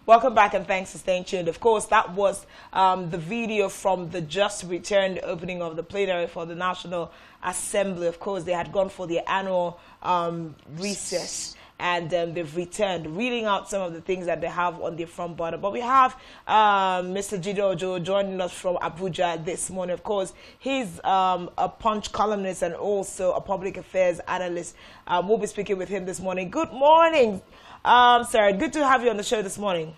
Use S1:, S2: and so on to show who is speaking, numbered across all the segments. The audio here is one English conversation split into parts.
S1: Welcome back and thanks for staying tuned. Of course, that was the video from the just returned opening of the plenary for the National Assembly. Of course, they had gone for their annual recess. And they've returned, reading out some of the things that they have on their front burner. But we have Mr. Jidojo joining us from Abuja this morning. Of course, he's a Punch columnist and also a public affairs analyst. We'll be speaking with him this morning. Good morning, sir. Good to have you on the show this morning.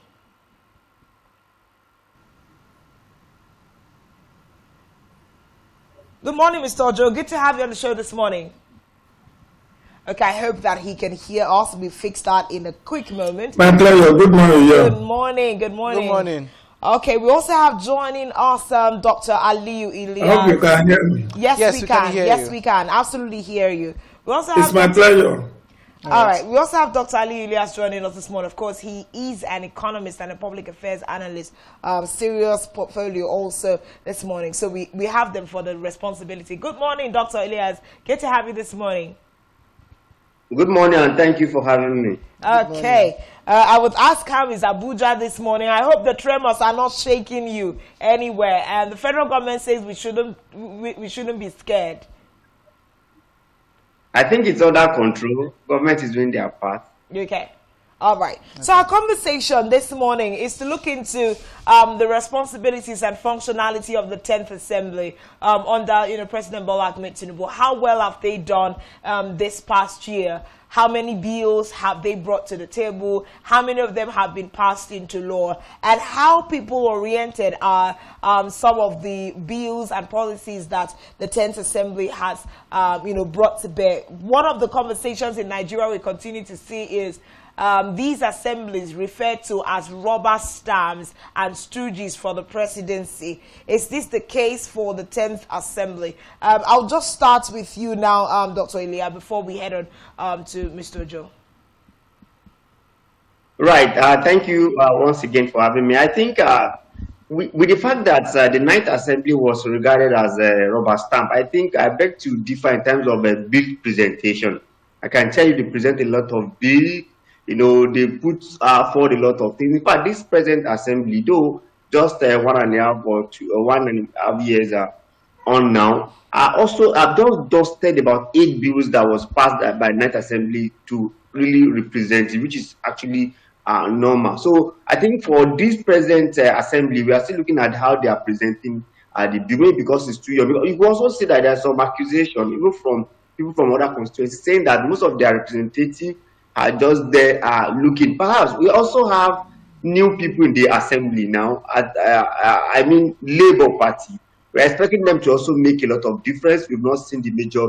S1: Good morning, Mr. Ojo. Good to have you on the show this morning. Okay, I hope that he can hear us. We fix that in a quick moment.
S2: My pleasure. Good morning. Yeah.
S1: Good morning. Good morning.
S3: Good morning.
S1: Okay, we also have joining us Dr. Aliyu Ilyas.
S2: I hope you can hear me.
S1: Yes, we can. Yes,
S3: you.
S1: we can. Absolutely hear you. We also have
S2: It's my pleasure.
S1: All right. We also have Dr. Aliyu Ilyas joining us this morning. Of course, he is an economist and a public affairs analyst. Serious portfolio also this morning. So we have them for the responsibility. Good morning, Dr. Ilyas. Good to have you this morning.
S4: Good morning and thank you for having me.
S1: Okay. I would ask how is Abuja this morning. I hope the tremors are not shaking you anywhere. And the federal government says we shouldn't be scared.
S4: I think it's under control. Government is doing their part.
S1: Okay. All right. Okay. So our conversation this morning is to look into the responsibilities and functionality of the 10th Assembly under President Bola Ahmed Tinubu. How well have they done this past year? How many bills have they brought to the table? How many of them have been passed into law? And how people-oriented are some of the bills and policies that the 10th Assembly has brought to bear? One of the conversations in Nigeria we continue to see is these assemblies referred to as rubber stamps and stooges for the presidency. Is this the case for the 10th Assembly? I'll just start with you now, Dr. Ilyas, before we head on to Mr. Joe.
S4: Right. Thank you once again for having me. I think with the fact that the 9th Assembly was regarded as a rubber stamp, I think I beg to differ in terms of a bill presentation. I can tell you they present a lot of bills. They put forward a lot of things. In fact, this present assembly, though just 1.5 or 1.5 years on now, I've just dusted about 8 bills that was passed by 9th Assembly to really represent it, which is actually normal. So I think for this present assembly, we are still looking at how they are presenting the bill, because it's too young. Because you can also see that there's some accusation, even from people from other constituencies, saying that most of their representatives are just there looking. Perhaps we also have new people in the assembly now. I mean, Labour Party. We're expecting them to also make a lot of difference. We've not seen the major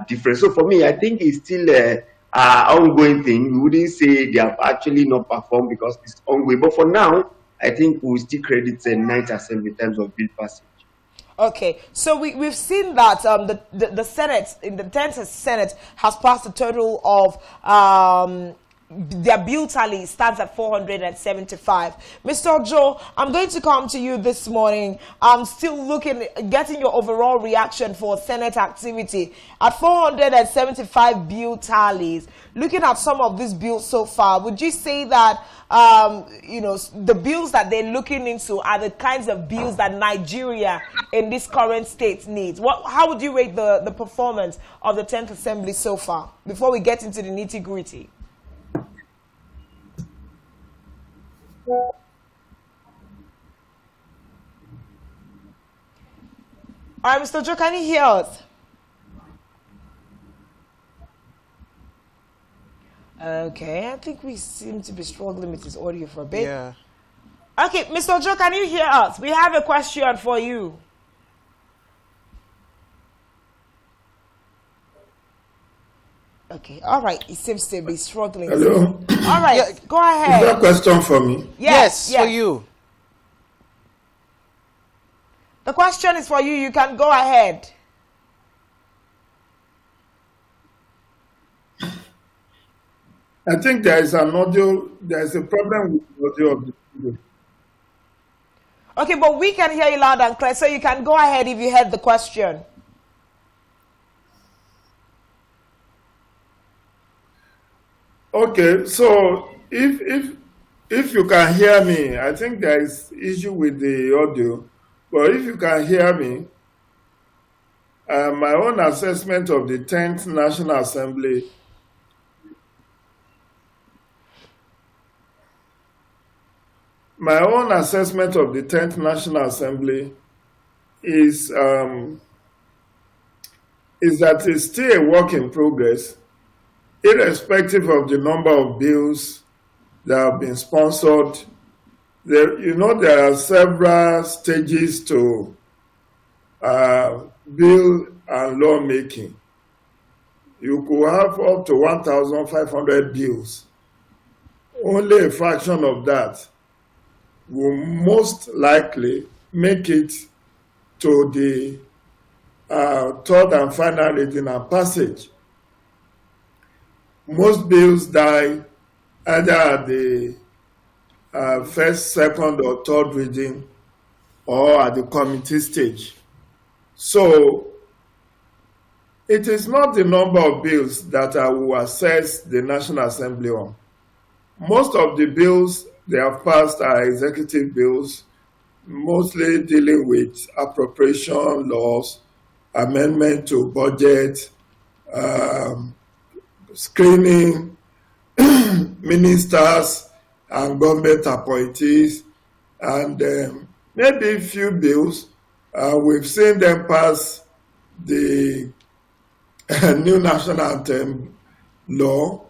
S4: difference. So for me, I think it's still an ongoing thing. We wouldn't say they have actually not performed because it's ongoing. But for now, I think we'll still credit the 9th Assembly in terms of bill passage.
S1: Okay, so we've seen that the Senate, in the 10th Senate, has passed a total of their bill tally stands at 475. Mr. Ojo, I'm going to come to you this morning. I'm still getting your overall reaction for Senate activity. At 475 bill tallies, looking at some of these bills so far, would you say that the bills that they're looking into are the kinds of bills that Nigeria in this current state needs? How would you rate the performance of the 10th Assembly so far before we get into the nitty-gritty? All right, Mr. Joe, can you hear us? Okay, I think we seem to be struggling with his audio for a bit.
S3: Yeah.
S1: Okay, Mr. Joe, can you hear us? We have a question for you. Okay, all right. He seems to be struggling.
S2: Hello?
S1: All right,
S3: Yeah.
S1: go ahead.
S2: Is that a question for me?
S3: Yes, for you.
S1: The question is for you. You can go ahead.
S2: I think there is a problem with the audio of the video.
S1: Okay, but we can hear you loud and clear, so you can go ahead if you heard the question.
S2: Okay, so if If you can hear me, I think there is issue with the audio, but if you can hear me, my own assessment of the 10th National Assembly is that it's still a work in progress, irrespective of the number of bills that have been sponsored. There are several stages to bill and lawmaking. You could have up to 1,500 bills. Only a fraction of that will most likely make it to the third and final reading and passage. Most bills die either at the first, second, or third reading or at the committee stage. So it is not the number of bills that I will assess the National Assembly on. Most of the bills they have passed are executive bills, mostly dealing with appropriation laws, amendment to budget, screening ministers and government appointees, and maybe a few bills. We've seen them pass the new national anthem law.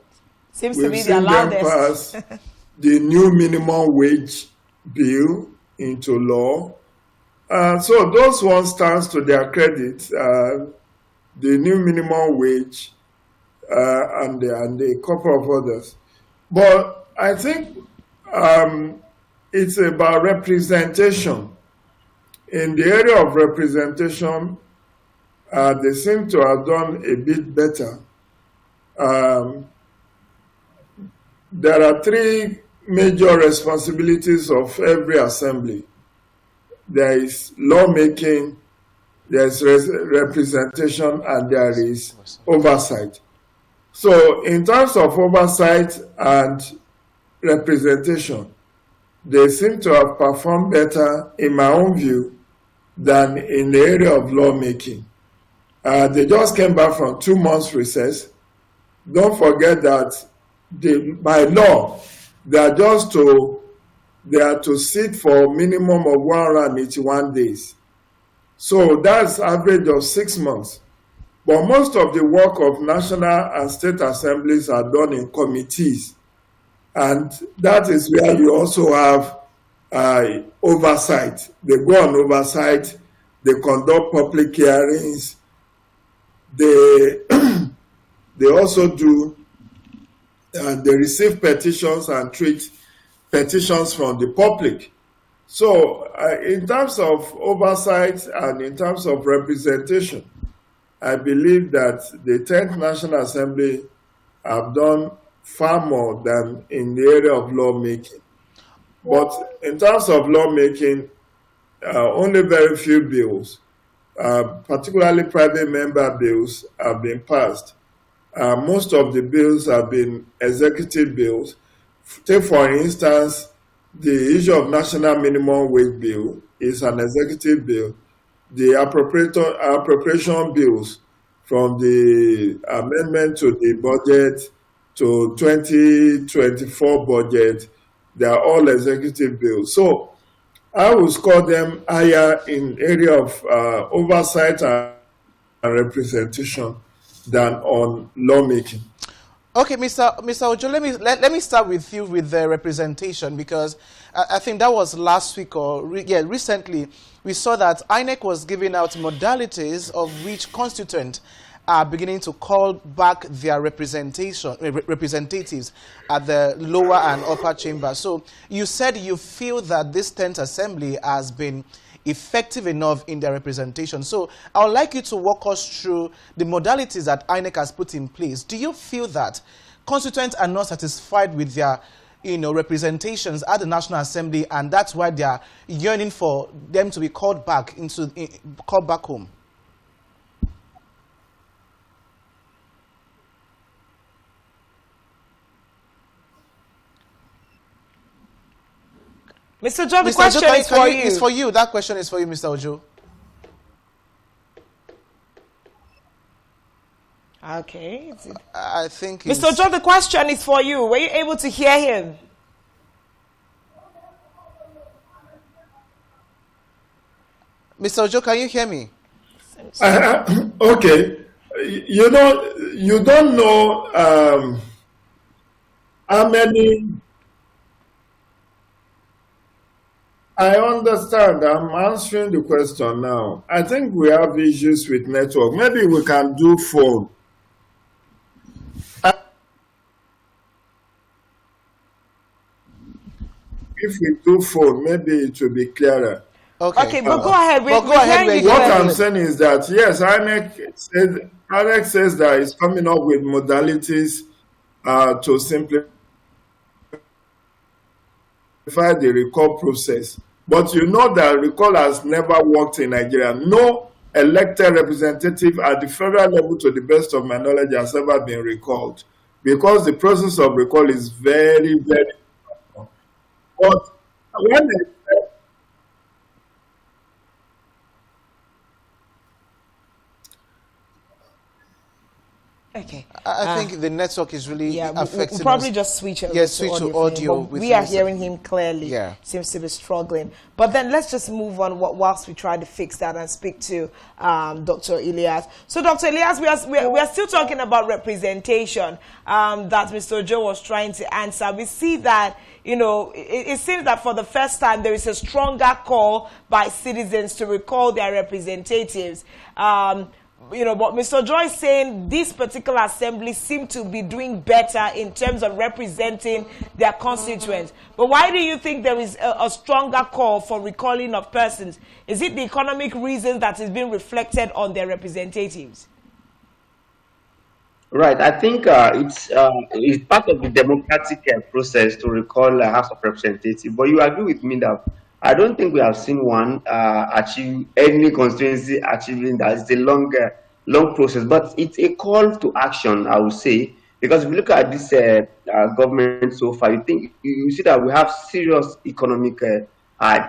S1: Seems
S2: We've
S1: to be
S2: seen
S1: the loudest.
S2: them pass the new minimum wage bill into law. So those ones stands to their credit. The new minimum wage and a couple of others. But I think it's about representation. In the area of representation, they seem to have done a bit better. There are three major responsibilities of every assembly. There is lawmaking, there is representation, and there is oversight. So in terms of oversight and representation, they seem to have performed better, in my own view, than in the area of lawmaking. They just came back from 2 months recess. Don't forget that by law, they are to sit for a minimum of 181 days. So that's average of 6 months. But most of the work of national and state assemblies are done in committees. And that is where you also have oversight. They go on oversight, they conduct public hearings, they also do, they receive petitions and treat petitions from the public. So in terms of oversight and in terms of representation, I believe that the 10th National Assembly have done far more than in the area of lawmaking. But in terms of lawmaking, only very few bills, particularly private member bills, have been passed. Most of the bills have been executive bills. Take, for instance, the issue of national minimum wage bill is an executive bill. The appropriation bills, from the amendment to the budget to 2024 budget, they are all executive bills. So I will score them higher in area of oversight and representation than on lawmaking.
S3: Okay, Mr. Ojo, let me start with you with the representation, because I think that was last week or recently we saw that INEC was giving out modalities of which constituents are beginning to call back their representatives at the lower and upper chamber. So you said you feel that this 10th Assembly has been effective enough in their representation. So I would like you to walk us through the modalities that INEC has put in place. Do you feel that constituents are not satisfied with their representations at the National Assembly, and that's why they are yearning for them to be called back home?
S1: Mr. Joe, the
S3: Mr.
S1: question
S3: Ojo,
S1: is for you.
S3: It's for you. That question is for you, Mr. Ojo.
S1: Okay.
S3: I think
S1: Mr. Joe, the question is for you. Were you able to hear him?
S3: Mr. Ojo, can you hear me?
S2: Okay. You don't know how many. I understand. I'm answering the question now. I think we have issues with network. Maybe we can do phone. If we do phone, maybe it will be clearer.
S1: Okay, but go ahead.
S2: What I'm saying is that, yes, INEC says that it's coming up with modalities to simplify the recall process. But you know that recall has never worked in Nigeria. No elected representative at the federal level, to the best of my knowledge, has ever been recalled, because the process of recall is very, very important. But when
S1: okay.
S3: I think the network is really affecting
S1: we'll probably
S3: us.
S1: just switch over
S3: to audio.
S1: We are hearing him clearly.
S3: Yeah.
S1: Seems to be struggling. But then let's just move on whilst we try to fix that and speak to Dr. Elias. So, Dr. Elias, we are still talking about representation that Mr. Joe was trying to answer. We see that, it seems that for the first time there is a stronger call by citizens to recall their representatives. But Mr. Joy is saying this particular assembly seem to be doing better in terms of representing their constituents. But why do you think there is a stronger call for recalling of persons? Is it the economic reasons that is being reflected on their representatives?
S4: Right. I think it's part of the democratic process to recall a House of Representatives. But you agree with me that I don't think we have seen one achieve any constituency achieving that. It's a long process, but it's a call to action, I would say, because if you look at this government so far, you see that we have serious economic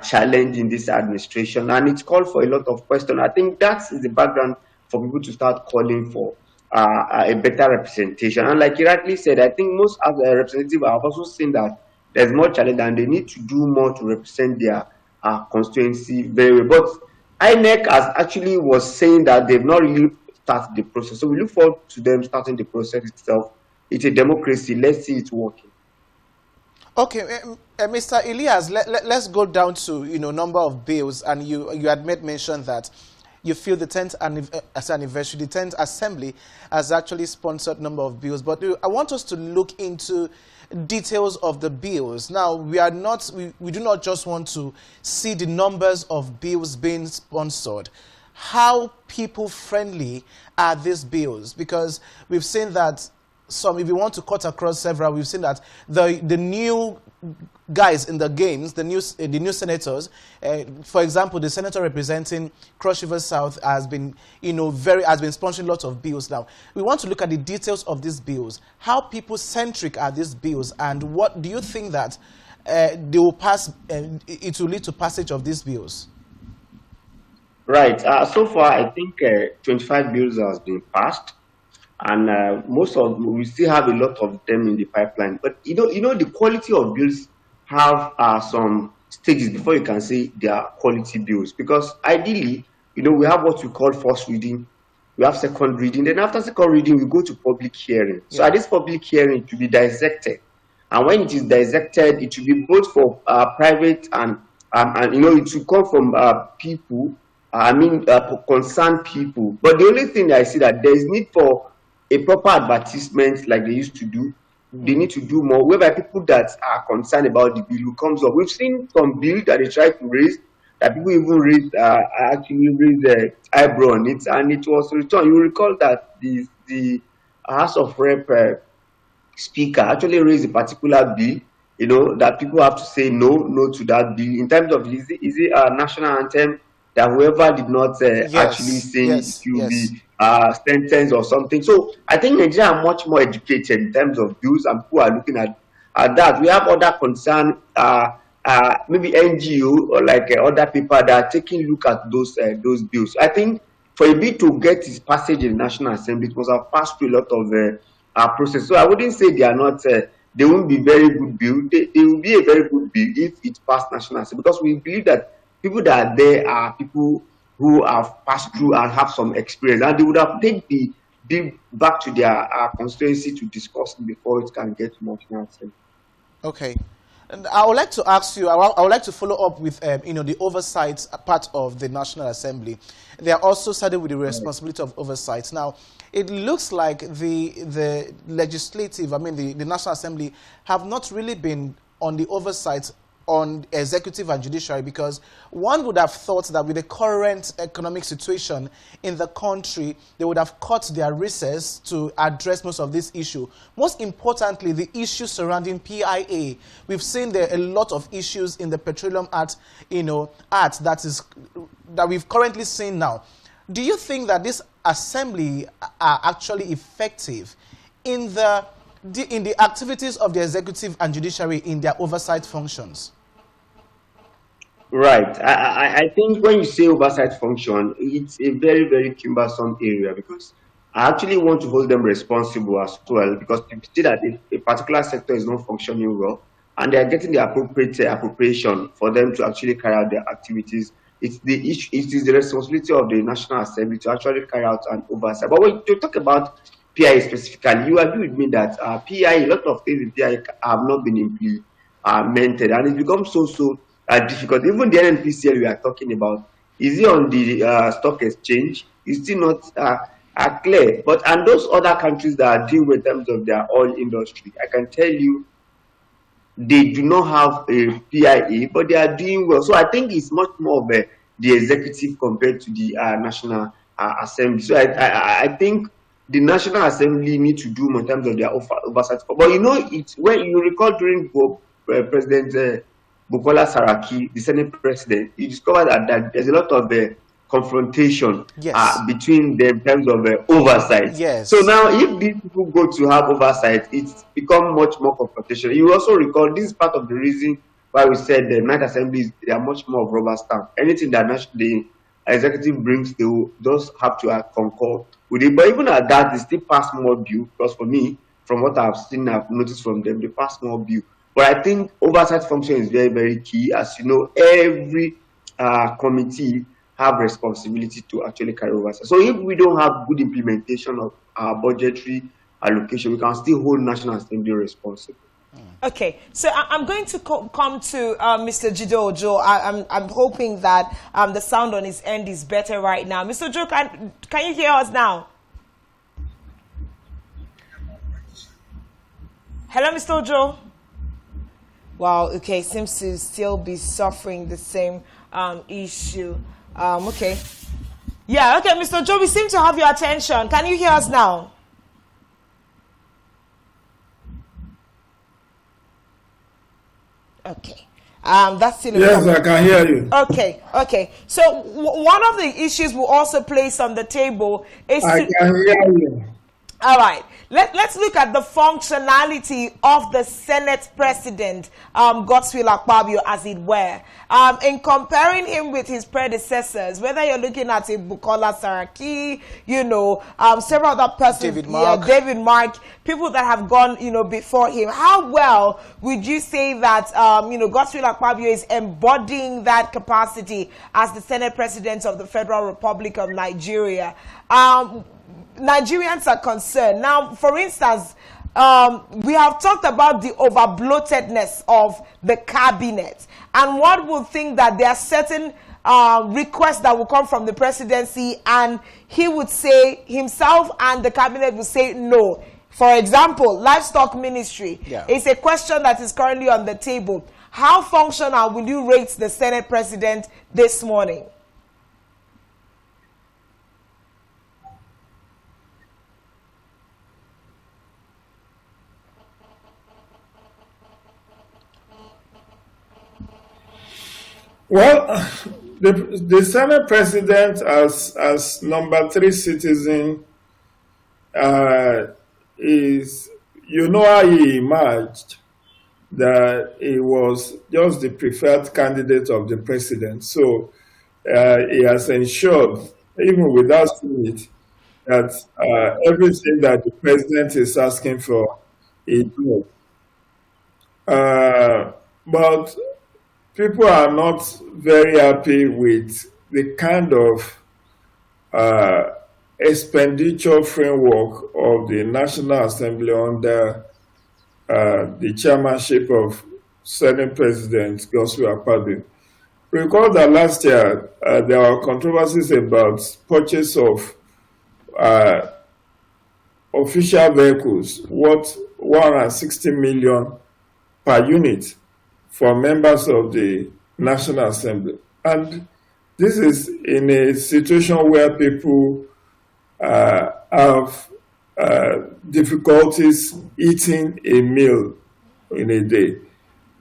S4: challenge in this administration, and it's called for a lot of questions. I think that's the background for people to start calling for a better representation. And like you rightly said, I think most of the representatives have also seen that there's more challenge and they need to do more to represent their constituency very well. But INEC actually was saying that they've not really started the process. So we look forward to them starting the process itself. It's a democracy. Let's see it working.
S3: Okay, Mr. Elias, let's go down to number of bills, and you had mentioned that you feel the 10th anniversary, the 10th assembly has actually sponsored number of bills. But I want us to look into details of the bills. Now, we do not just want to see the numbers of bills being sponsored. How people-friendly are these bills? Because we've seen that if you want to cut across several, we've seen that the new guys in the games, the new senators, for example, the senator representing Cross River South has been, sponsoring lots of bills. Now, we want to look at the details of these bills. How people-centric are these bills, and what do you think that they will pass? It will lead to passage of these bills.
S4: Right. So far, I think 25 bills has been passed, and we still have a lot of them in the pipeline. But the quality of bills have some stages before you can say they are quality bills, because ideally, we have what we call first reading, we have second reading, then after second reading we go to public hearing. So at this public hearing, it will be dissected, and when it is dissected, it will be both for private and it will come from people, concerned people. But the only thing I see that there is need for a proper advertisement like they used to do. They need to do more, whereby people that are concerned about the bill who comes up. We've seen some bill that they tried to raise, that people even raised the eyebrow on it, and it was returned. You recall that the House of Rep speaker actually raised a particular bill, that people have to say no to that bill. In terms of, is it a national anthem that whoever did not actually sing will be sentence or something. So I think Nigeria are much more educated in terms of bills, and people are looking at that. We have other concern maybe NGO or like other people that are taking a look at those bills. I think for a bill to get its passage in the National Assembly, it must have passed through a lot of process. So I wouldn't say they are not. They won't be very good bill. They will be a very good bill if it passed National Assembly, because we believe that people that are there are people who have passed through and have some experience, and they would have taken the bill back to their constituency to discuss it before it can get to National Assembly.
S3: Okay. And I would like to ask you, I would like to follow up with, the oversight part of the National Assembly. They are also started with the responsibility of oversight. Now, it looks like the legislative, the National Assembly have not really been on the oversight on executive and judiciary, because one would have thought that with the current economic situation in the country, they would have cut their recess to address most of this issue. Most importantly, the issue surrounding PIA. We've seen there a lot of issues in the Petroleum Act, that we've currently seen now. Do you think that this assembly are actually effective in the activities of the executive and judiciary in their oversight functions?
S4: Right. I think when you say oversight function, it's a very, very cumbersome area, because I actually want to hold them responsible as well, because you see that if a particular sector is not functioning well and they are getting the appropriate appropriation for them to actually carry out their activities, it is the responsibility of the National Assembly to actually carry out an oversight. But when you talk about PIA specifically, you agree with me that PIA, a lot of things in PIA have not been implemented, and it becomes so difficult. Even the NNPCL we are talking about, is it on the stock exchange? It's still not clear. And those other countries that are dealing with terms of their oil industry, I can tell you, they do not have a PIA, but they are doing well. So I think it's much more of the executive compared to the National Assembly. So I think the National Assembly need to do more in terms of their oversight. But it's when you recall during President Bukola Saraki, the Senate President, you discovered that there's a lot of confrontation between them in terms of oversight.
S3: Yes.
S4: So now, if these people go to have oversight, it's become much more confrontation. You also recall this is part of the reason why we said the Ninth Assembly they are much more of rubber stamp. Anything that the executive brings, they will just have to concur with it. But even at that, they still pass more bill, because for me, from what I've seen, I've noticed from them, they pass more bill. But I think oversight function is very, very key. As you know, every committee have responsibility to actually carry oversight. So if we don't have good implementation of our budgetary allocation, we can still hold National Assembly responsible.
S1: Okay, so I'm going to come to Mr. Jide Ojo. I'm hoping that the sound on his end is better right now. Mr. Ojo, can you hear us now? Hello, Mr. Ojo. Wow, okay, seems to still be suffering the same issue. Okay. Yeah, okay, Mr. Ojo, we seem to have your attention. Can you hear us now? Okay. That's still
S2: yes, problem. I can hear you.
S1: Okay. So one of the issues we'll also place on the table is
S2: I can hear you.
S1: All right. Let's look at the functionality of the Senate President, Godswill Akpabio, as it were. In comparing him with his predecessors, whether you're looking at a Bukola Saraki, several other persons, David Mark, people that have gone, before him, how well would you say that, Godswill Akpabio is embodying that capacity as the Senate President of the Federal Republic of Nigeria? Nigerians are concerned. Now, for instance, we have talked about the overbloatedness of the cabinet, and one would think that there are certain requests that will come from the presidency, and he would say himself and the cabinet would say no. For example, livestock ministry is a question that is currently on the table. How functional will you rate the Senate President this morning?
S2: Well, the Senate President as number 3 citizen is, how he emerged. that he was just the preferred candidate of the president. So he has ensured, even without seeing it, that everything that the president is asking for, he does. But people are not very happy with the kind of expenditure framework of the National Assembly under the chairmanship of Senate President Godswill Akpabio. Recall that last year there were controversies about purchase of official vehicles worth 160 million per unit for members of the National Assembly. And this is in a situation where people have difficulties eating a meal in a day.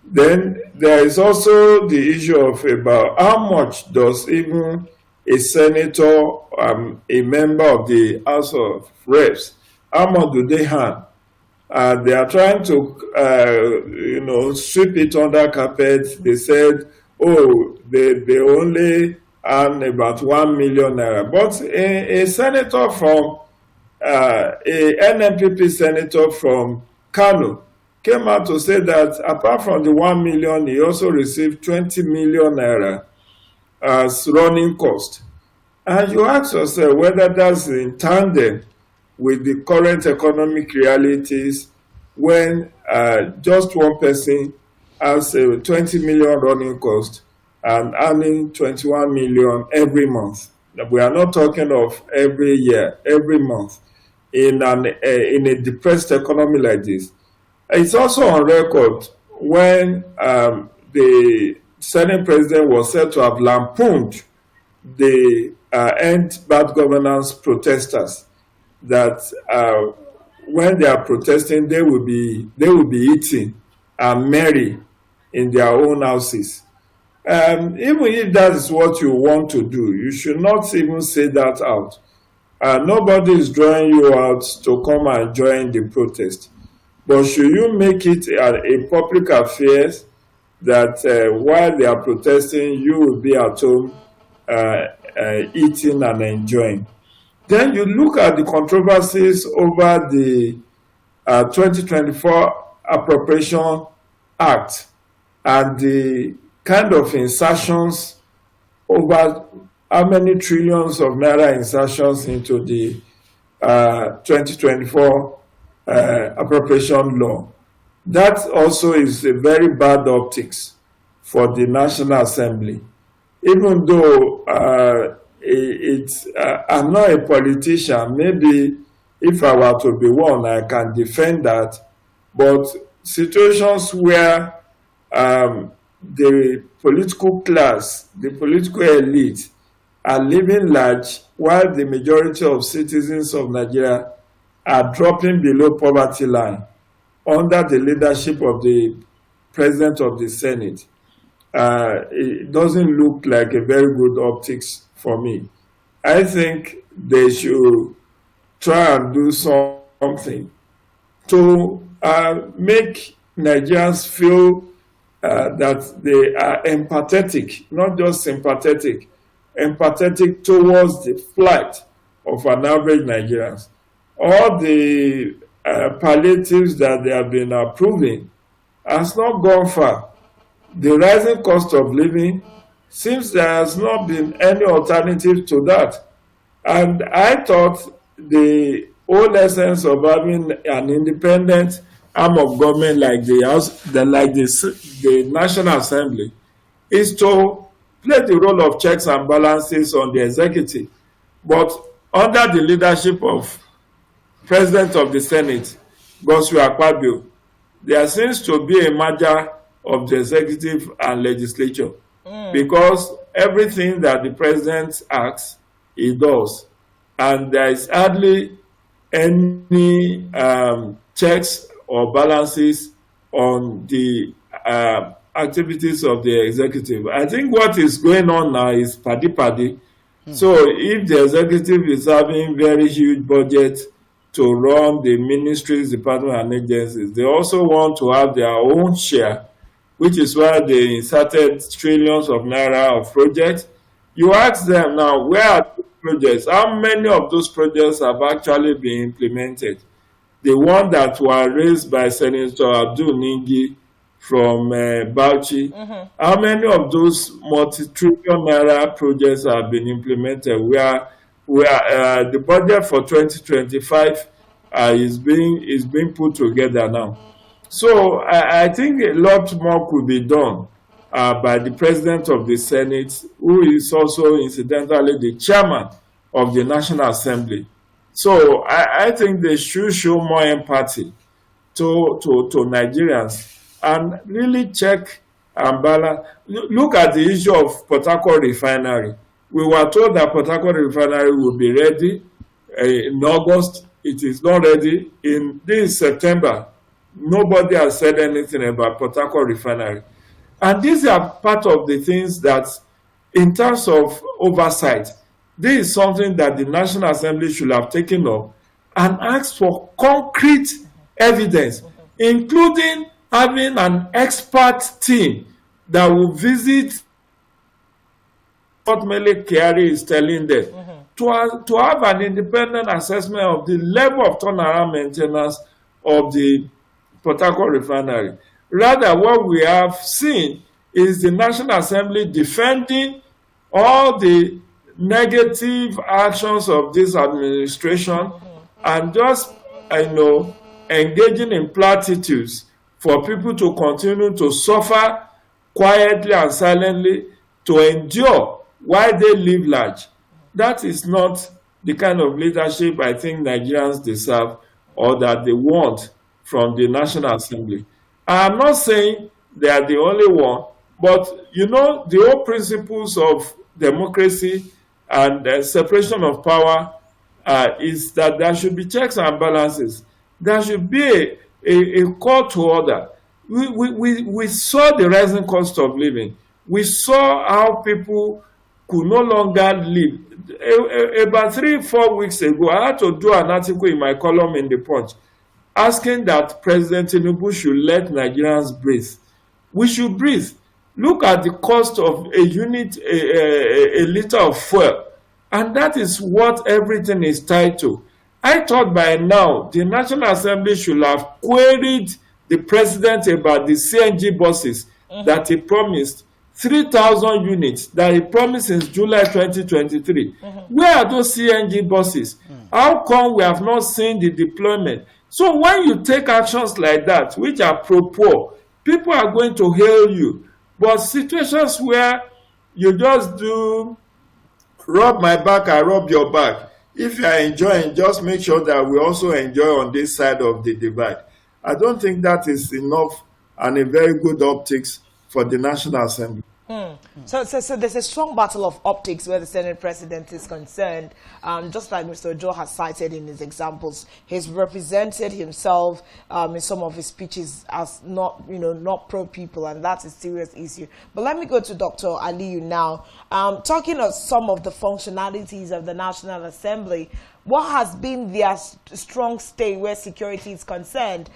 S2: Then there is also the issue of about how much does even a senator, a member of the House of Reps, how much do they earn? They are trying to, sweep it under carpet. They said, oh, they only earn about 1 million naira. But a senator from, a NNPP senator from Kano came out to say that apart from the 1 million, he also received 20 million naira as running cost. And you ask yourself whether that's in tandem with the current economic realities when just one person has a 20 million running cost and earning 21 million every month. We are not talking of every year, every month in a depressed economy like this. It's also on record when the Senate President was said to have lampooned the End Bad Governance protesters, that when they are protesting, they will be eating and merry in their own houses. Even if that is what you want to do, you should not even say that out. Nobody is drawing you out to come and join the protest. But should you make it a public affair that while they are protesting, you will be at home eating and enjoying? Then you look at the controversies over the 2024 Appropriation Act and the kind of insertions over how many trillions of naira insertions into the 2024 appropriation law. That also is a very bad optics for the National Assembly. Even though I'm not a politician, maybe if I were to be one, I can defend that. But situations where the political class, the political elite are living large while the majority of citizens of Nigeria are dropping below poverty line under the leadership of the President of the Senate, it doesn't look like a very good optics for me. I think they should try and do something to make Nigerians feel that they are empathetic, not just sympathetic, empathetic towards the plight of an average Nigerian. All the palliatives that they have been approving has not gone far. The rising cost of living seems there has not been any alternative to that. And I thought the whole essence of having an independent arm of government like the National Assembly is to play the role of checks and balances on the executive. But under the leadership of President of the Senate, Godswill Akpabio, there seems to be a merger of the executive and legislature because everything that the president asks, he does. And there is hardly any checks or balances on the activities of the executive. I think what is going on now is paddy. So if the executive is having very huge budget to run the ministries, departments, and agencies. They also want to have their own share, which is why they inserted trillions of naira of projects. You ask them now, where are those projects? How many of those projects have actually been implemented? The one that were raised by Senator Abdul Ningi from Bauchi, how many of those multi-trillion naira projects have been implemented? The budget for 2025 is being put together now. So I think a lot more could be done by the President of the Senate, who is also incidentally the chairman of the National Assembly. So I think they should show more empathy to Nigerians and really check and balance. Look at the issue of Port Harcourt refinery. We were told that Port Harcourt refinery will be ready in August. It is not ready. In this September, nobody has said anything about Port Harcourt refinery. And these are part of the things that, in terms of oversight, this is something that the National Assembly should have taken up and asked for concrete evidence, including having an expert team that will visit what Mele Kyari is telling them, to have an independent assessment of the level of turnaround maintenance of the Port Harcourt refinery. Rather, what we have seen is the National Assembly defending all the negative actions of this administration and just, engaging in platitudes for people to continue to suffer quietly and silently, to endure while they live large. That is not the kind of leadership I think Nigerians deserve or that they want from the National Assembly. I'm not saying they are the only one, but the whole principles of democracy and separation of power is that there should be checks and balances. There should be a call to order. We saw the rising cost of living. We saw how people could no longer live. About 3-4 weeks ago, I had to do an article in my column in The Punch asking that President Tinubu should let Nigerians breathe. We should breathe. Look at the cost of a liter of fuel, and that is what everything is tied to. I thought by now the National Assembly should have queried the president about the CNG buses that he promised, 3,000 units that he promised since July 2023. Where are those CNG buses? How come we have not seen the deployment? So when you take actions like that, which are pro-poor, people are going to hail you. But situations where you just do rub my back, I rub your back. If you are enjoying, just make sure that we also enjoy on this side of the divide. I don't think that is enough and a very good optics for the National Assembly.
S1: So there's a strong battle of optics where the Senate President is concerned. Just like Mr. Ojo has cited in his examples, he's represented himself in some of his speeches as not pro-people, and that's a serious issue. But let me go to Dr. Aliyu now. Talking of some of the functionalities of the National Assembly, what has been their strong stay where security is concerned?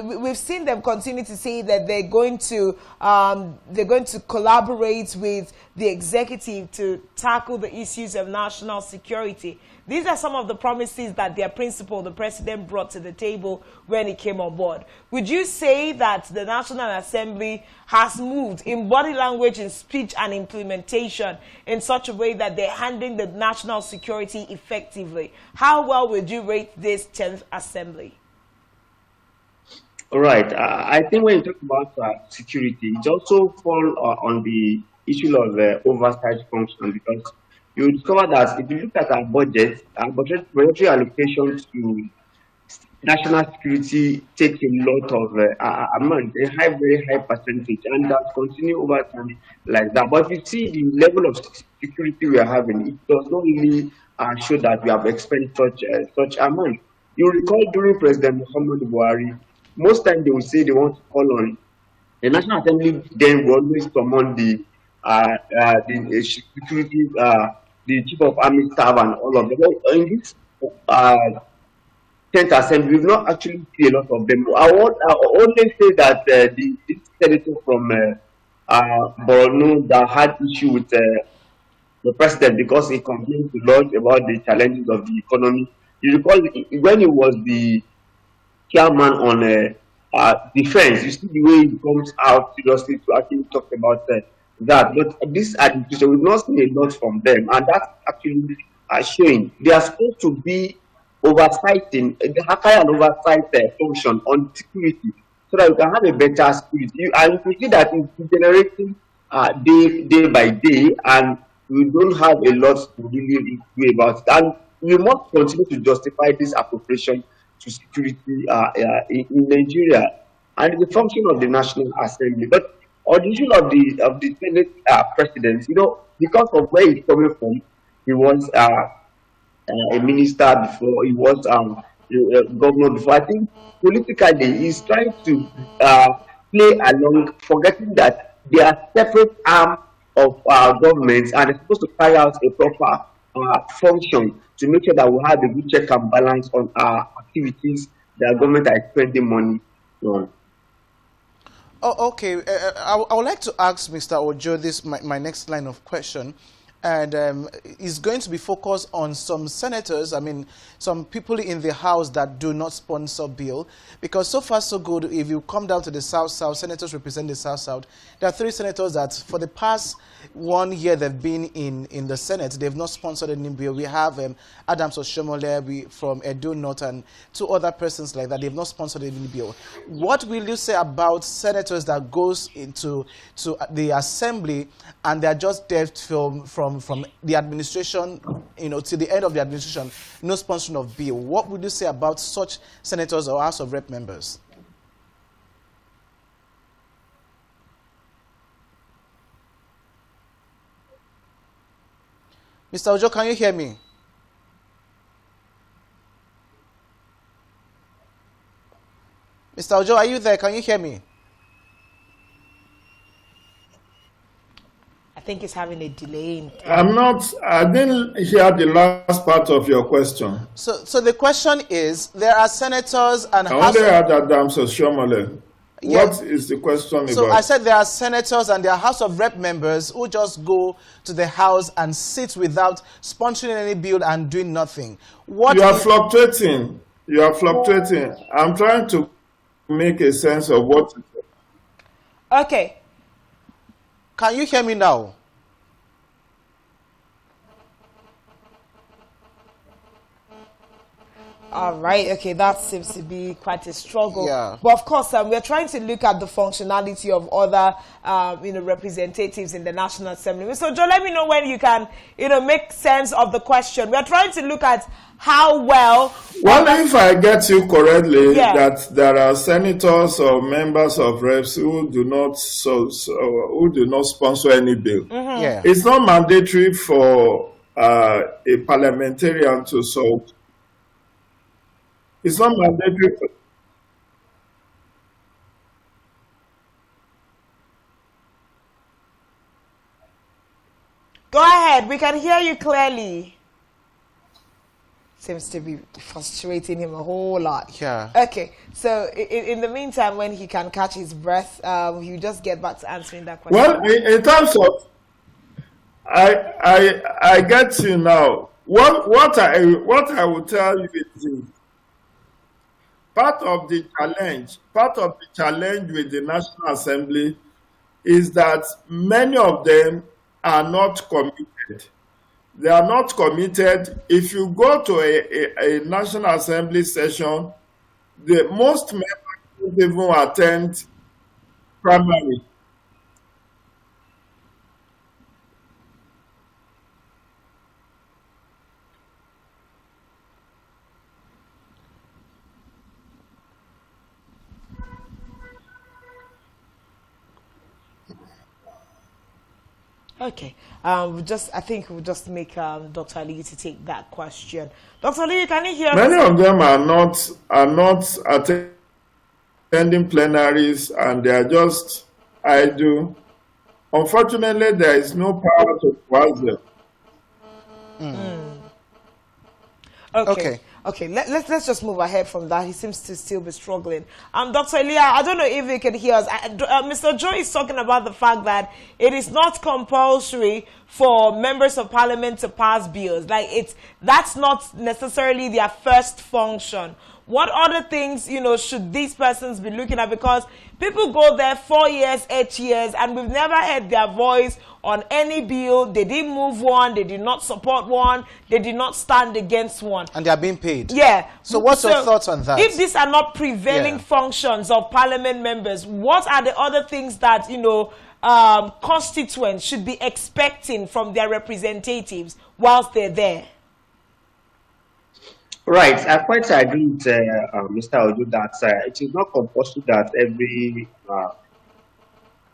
S1: We've seen them continue to say that they're going to collaborate with the executive to tackle the issues of national security. These are some of the promises that their principal, the president, brought to the table when he came on board. Would you say that the National Assembly has moved in body language, in speech and implementation in such a way that they're handling the national security effectively? How well would you rate this 10th Assembly?
S4: All right. I think when you talk about security, it also falls on the issue of oversight function, because you discover that if you look at our budget, our budgetary allocation to national security takes a lot of amount, very high percentage, and that continue over time like that. But if you see the level of security we are having, it does not really show that we have expended such amount. You recall during President Muhammadu Buhari, most times they will say they want to call on the National Assembly, then will always summon the security, the chief of army staff and all of them. In this 10th Assembly, we've not actually seen a lot of them. I only say that this senator from Borno that had issue with the president because he complained to Lord about the challenges of the economy. You recall when he was the chairman on defense, you see the way he comes out seriously to actually talk about that. But this administration, we've not seen a lot from them, and that's actually showing. They are supposed to be oversighting, they have an oversight function on security so that we can have a better security. And you see that it's generating day by day, and we don't have a lot to really do about it. And we must continue to justify this appropriation to security in Nigeria, and the function of the National Assembly. But on the issue of the Senate president, because of where he's coming from, he was a minister before, he was a governor before. I think politically he's trying to play along, forgetting that they are separate arms of governments and they're supposed to carry out a proper function to make sure that we have a good check and balance on our activities that government are spending money on.
S3: Oh, okay. I would like to ask Mr. Ojo this, my next line of question. And is going to be focused on some senators, some people in the House that do not sponsor bill. Because so far, so good, if you come down to the South-South, senators represent the South-South. There are 3 senators that for the past 1 year they've been in the Senate. They've not sponsored any bill. We have Adams Oshomole from Edo North and 2 other persons like that. They've not sponsored any bill. What will you say about senators that goes into the Assembly and they're just there from the administration, to the end of the administration, no sponsoring of bill? What would you say about such senators or House of Rep members? Mr. Ojo, can you hear me? Mr. Ojo, are you there? Can you hear me?
S1: I think he's having a delay.
S2: I didn't hear the last part of your question.
S3: So the question is, there are senators and
S2: I only heard Adams Oshomole. What is the question about?
S3: So I said there are senators and there are House of Rep members who just go to the House and sit without sponsoring any bill and doing nothing. You
S2: are fluctuating. You are fluctuating. I'm trying to make a sense of what.
S1: Okay.
S3: Can you hear me now?
S1: All right. Okay, that seems to be quite a struggle.
S3: Yeah.
S1: But of course, we're trying to look at the functionality of other, representatives in the National Assembly. So, Joe, let me know when you can, make sense of the question. We're trying to look at how well.
S2: Well, if I get you correctly, that there are senators or members of reps who do not sponsor any bill.
S1: Mm-hmm.
S3: Yeah.
S2: It's not mandatory for a parliamentarian to solve. It's not mandatory.
S1: Go ahead. We can hear you clearly. Seems to be frustrating him a whole lot.
S3: Yeah.
S1: Okay. So in the meantime, when he can catch his breath, you just get back to answering that question.
S2: Well, in terms of, I get you now. What I will tell you is part of the challenge with the National Assembly is that many of them are not committed. They are not committed. If you go to a National Assembly session, most members don't even attend primary.
S1: Okay. I think we'll just make Dr. Ali to take that question. Dr. Ali, can you hear us?
S2: Many of them are not attending plenaries, and they are just idle. Unfortunately, there is no power to force them.
S1: Okay. Okay, let's just move ahead from that. He seems to still be struggling. Dr. Elia, I don't know if you can hear us. Mr. Joe is talking about the fact that it is not compulsory for members of parliament to pass bills. Like that's not necessarily their first function. What other things, should these persons be looking at? Because people go there 4 years, 8 years, and we've never heard their voice on any bill. They didn't move one. They did not support one. They did not stand against one.
S3: And they are being paid.
S1: Yeah.
S3: So what's your thoughts on that?
S1: If these are not prevailing functions of parliament members, what are the other things that, constituents should be expecting from their representatives whilst they're there?
S4: Right, I quite agree with Mr. Ojo that it is not compulsory that every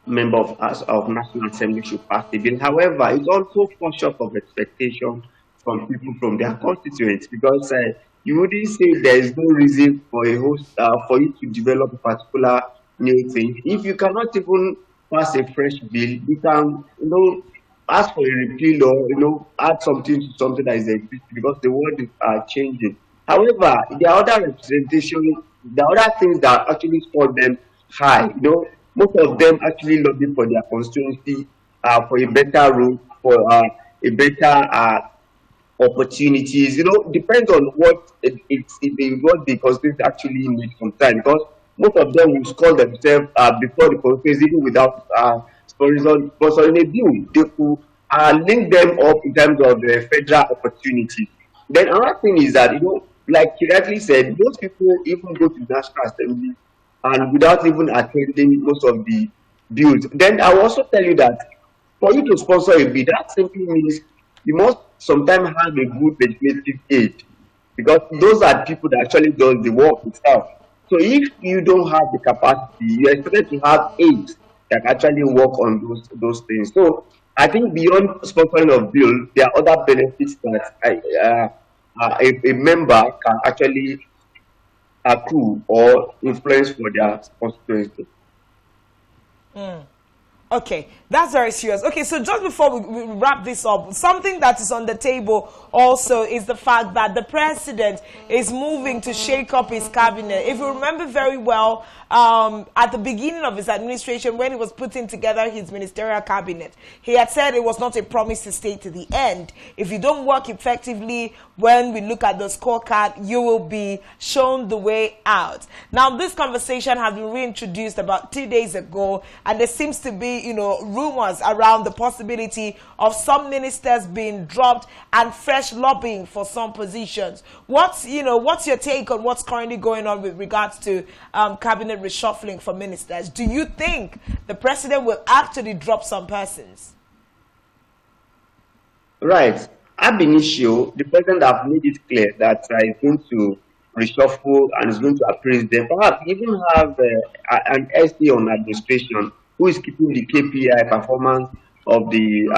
S4: member of National Assembly should pass the bill. However, it also falls short of expectation from people from their constituents, because you wouldn't say there is no reason for a host for you to develop a particular new thing. If you cannot even pass a fresh bill, you can ask for a repeal or add something to something that is existing, because the world is changing. However, there are other representations, there are other things that actually score them high. Most of them actually lobby for their constituency, for a better road, for a better opportunities. Depends on what what the constituency actually needs sometimes, because most of them will score themselves before the constituency, even without sponsoring a bill. They could link them up in terms of the federal opportunity. Then another thing is that, like you rightly said, most people even go to National Assembly and without even attending most of the bills. Then I will also tell you that for you to sponsor a bill, that simply means you must sometimes have a good legislative aid, because those are people that actually do the work itself. So if you don't have the capacity, you expect to have aides that actually work on those things. So I think beyond sponsoring of bill, there are other benefits that a member can actually accrue or influence for their constituency.
S1: Okay, that's very serious. Okay, so just before we wrap this up, something that is on the table also is the fact that the president is moving to shake up his cabinet. If you remember very well, at the beginning of his administration, when he was putting together his ministerial cabinet, he had said it was not a promise to stay to the end. If you don't work effectively, when we look at the scorecard, you will be shown the way out. Now, this conversation has been reintroduced about 2 days ago, and there seems to be, rumors around the possibility of some ministers being dropped and fresh lobbying for some positions. What's your take on what's currently going on with regards to cabinet reshuffling for ministers? Do you think the president will actually drop some persons?
S4: Right. Ab initio, the president have made it clear that he's going to reshuffle and is going to appraise them. Perhaps even have an SC on administration who is keeping the KPI performance of the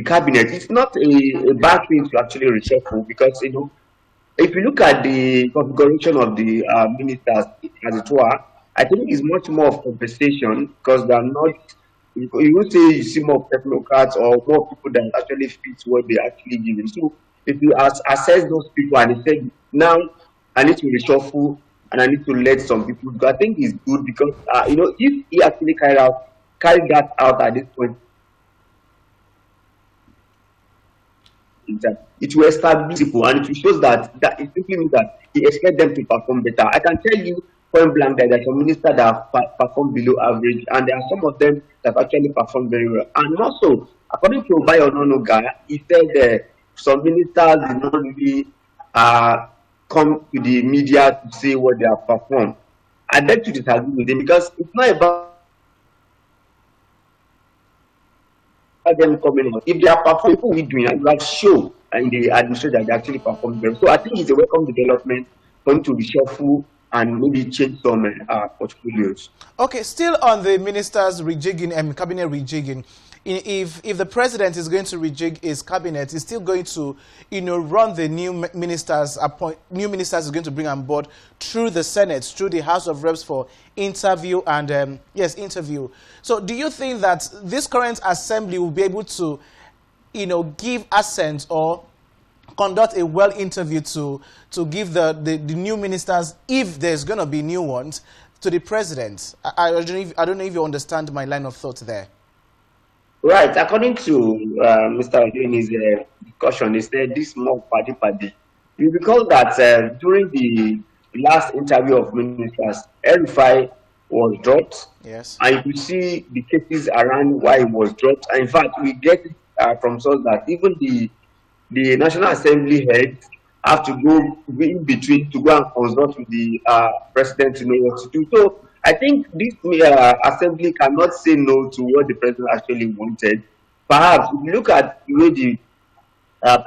S4: cabinet. It's not a bad thing to actually reshuffle, because if you look at the configuration of the ministers, as it were, I think it's much more of compensation, because they are not. You would say you see more technocrats or more people that actually fit what they actually give. So if you assess those people and they say, now I need to reshuffle and I need to let some people go, I think it's good, because if he actually carried that out at this point, it will establish people, and it will show that it simply means that he expects them to perform better. I can tell you point blank that there are some ministers that have performed below average, and there are some of them that actually perform very well. And also, according to Bayo Ononuga, he said some ministers did not really come to the media to say what they have performed. I'd like to disagree with him, because it's not about them coming on. If they are performing, people we doing, and like show in the administration that they actually perform them. So I think it's a welcome development for him to reshuffle and maybe change some portfolios. Okay,
S3: still on the ministers rejigging and cabinet rejigging. If the president is going to rejig his cabinet, he's still going to, run the new ministers, new ministers is going to bring on board through the Senate, through the House of Reps for interview and, interview. So do you think that this current assembly will be able to, give assent or conduct a well interview to give the new ministers, if there's going to be new ones, to the president. I don't know if you understand my line of thought there.
S4: Right. According to Mr. Ojoini's discussion, he said this more party. You recall that during the last interview of ministers, El-Rufai was dropped.
S3: Yes.
S4: And you could see the cases around why he was dropped. And in fact, we get from source that even the National Assembly heads have to go in between to go and consult with the president to know what to do. So I think this assembly cannot say no to what the president actually wanted. Perhaps if you look at the way the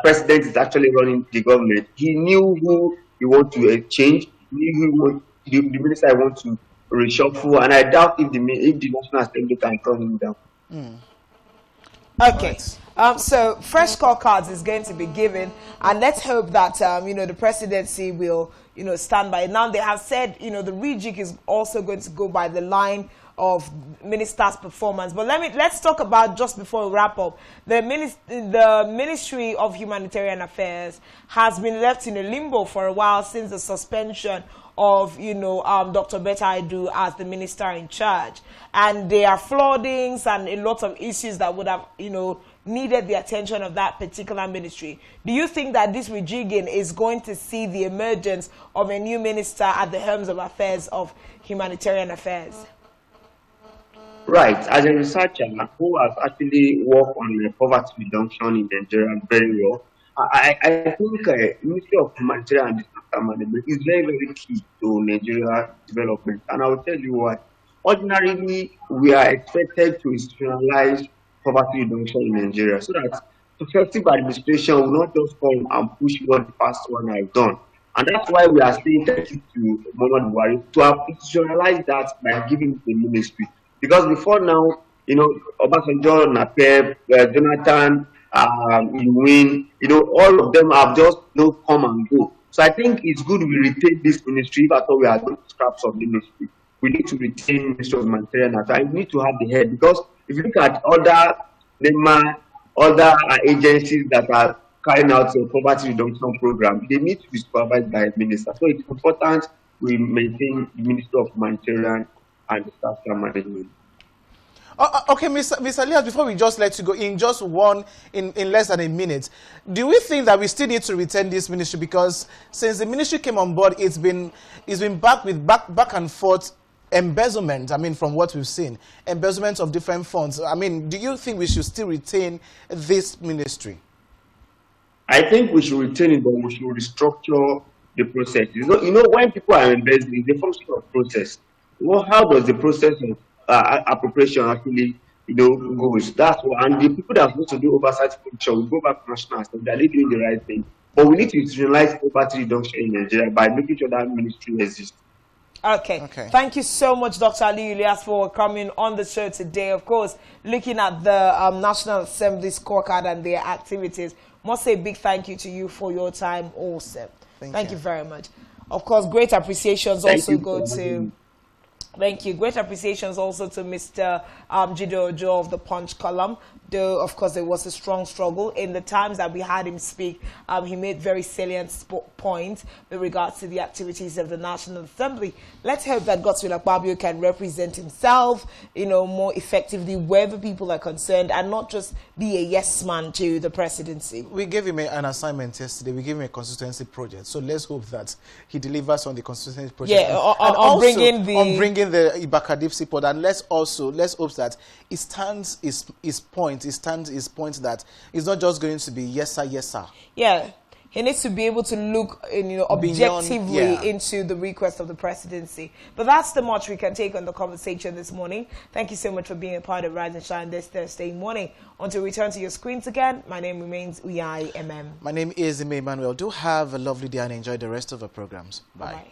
S4: president is actually running the government, he knew who he wanted to change, he knew who the minister he wants to reshuffle, and I doubt if the National Assembly can turn him down.
S1: Okay. So fresh scorecards is going to be given, and let's hope that the presidency will stand by it. Now they have said the rejig is also going to go by the line of ministers' performance. But let's talk about, just before we wrap up, the Ministry of Humanitarian Affairs has been left in a limbo for a while since the suspension of Dr. Betta Aidu as the minister in charge, and there are floodings and a lot of issues that would have needed the attention of that particular ministry. Do you think that this rejigging is going to see the emergence of a new minister at the helms of affairs of humanitarian affairs?
S4: Right. As a researcher who has actually worked on poverty reduction in Nigeria very well, I think Ministry of Humanitarian and Disaster Management is very, very key to Nigeria development. And I will tell you why. Ordinarily, we are expected to institutionalize poverty reduction in Nigeria so that effective administration will not just come and push what the past one has done. And that's why we are saying thank you to Muhammadu Buhari to have institutionalized that by giving the ministry. Because before now, Obasanjo, Napep, Jonathan, Iwin, all of them have just come and go. So I think it's good we retain this ministry, but we are doing scraps of the ministry. We need to retain Ministry of Humanitarian Affairs. We need to have the head, because if you look at other agencies that are carrying out a poverty reduction program, they need to be supervised by a minister. So it's important we maintain the Ministry of Humanitarian and Disaster Management.
S3: Okay, Mr. Elias, before we just let you go, in less than a minute, do we think that we still need to retain this ministry? Because since the ministry came on board, it's been back and forth embezzlement. I mean, from what we've seen, embezzlement of different funds. I mean, do you think we should still retain this ministry?
S4: I think we should retain it, but we should restructure the process. When people are embezzling, the function of process. How does the process of appropriation actually goes? That's what, and the people that are supposed to do oversight function will go back to national assembly. Are they doing the right thing? But we need to institutionalize poverty reduction in Nigeria by making sure that ministry exists.
S1: Okay. Thank you so much, Dr. Ali Elias, for coming on the show today. Of course, looking at the National Assembly scorecard and their activities. Must say a big thank you to you for your time also. Thank you very much. Of course, great appreciations also go to... Thank you. Great appreciations also to Mr. Jide Ojo of the Punch column. Though, of course, there was a strong struggle. In the times that we had him speak, he made very salient points with regards to the activities of the National Assembly. Let's hope that Godswill Akpabio can represent himself, more effectively wherever people are concerned, and not just be a yes man to the presidency.
S3: We gave him an assignment yesterday. We gave him a constituency project. So let's hope that he delivers on the constituency project.
S1: Yeah, on bringing
S3: the Ibaka seaport, and let's hope that it stands his point. It stands his point that it's not just going to be yes sir.
S1: Yeah, he needs to be able to look objectively into the request of the presidency. But that's the much we can take on the conversation this morning. Thank you so much for being a part of Rise and Shine this Thursday morning. Until we return to your screens again, my name remains Uyai MM.
S3: My name is Ime Emmanuel. Do have a lovely day and enjoy the rest of the programs. Bye.
S1: Bye.